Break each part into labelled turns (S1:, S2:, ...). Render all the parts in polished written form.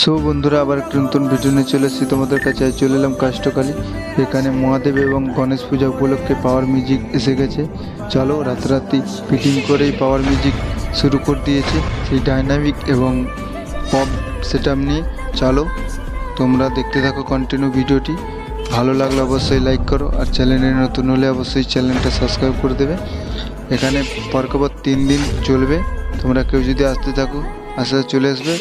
S1: So বন্ধুরা আবার একটা নতুন ভিডিও নিয়ে চলে এসেছি তোমাদের কাছে। চলে এলাম কাষ্টকালী। এখানে মহাদেব এবং গণেশ পূজা উপলক্ষে পাওয়ার মিউজিক এসে গেছে। চলো রাতারাতি ফিটিং করেই পাওয়ার মিউজিক শুরু করে দিয়েছে, সেই ডাইনামিক এবং পপ সেটআপ নিয়ে। চলো তোমরা দেখতে থাকো কন্টিনিউ ভিডিওটি। ভালো লাগলে অবশ্যই লাইক করো, আর চ্যানেলে নতুন হলে অবশ্যই চ্যানেলটা সাবস্ক্রাইব করে দেবে। এখানে পরপর 3 দিন চলবে। তোমরা কেউ যদি আসতে থাকো আসতে চলে আসবে।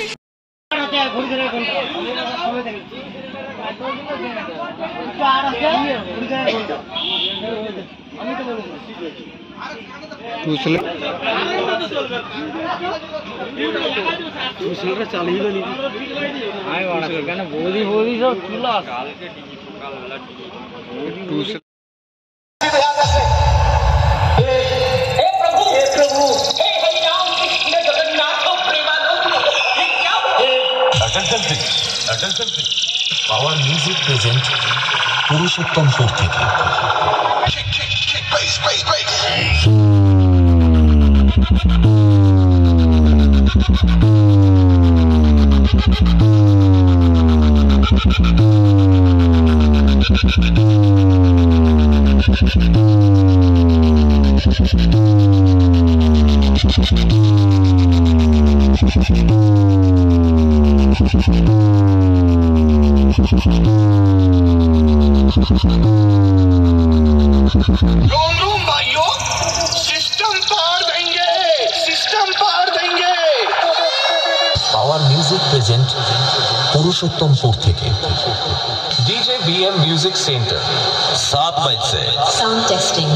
S2: পাওয়ার মিউজিক প্রেজেন্ট পুরুষোত্তমপুর থেকে। भाइयों सिस्टम पार देंगे, सिस्टम पार देंगे। पावर म्यूजिक प्रेजेंट पुरुषोत्तमपुर থেকে। डीजे बीएम म्यूजिक सेंटर 7 बजे से साउंड टेस्टिंग।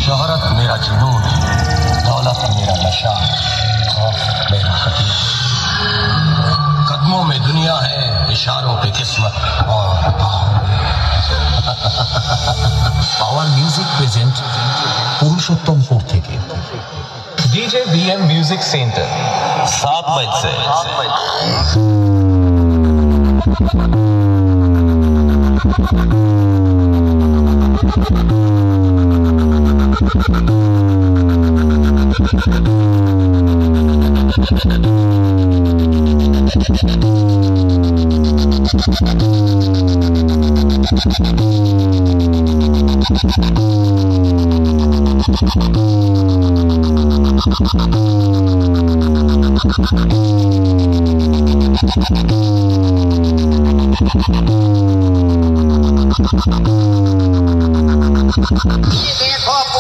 S2: शोहरत मेरा जुनून, दौलत मेरा नशा, खौफ मेरा हथियार। कदमों में दुनिया है, इशारों पे किस्मत और पावर म्यूजिक प्रेजेंट पुरुषोत्तमपुर থেকে। डीजे बीएम म्यूजिक सेंटर 7 बजे से। देखो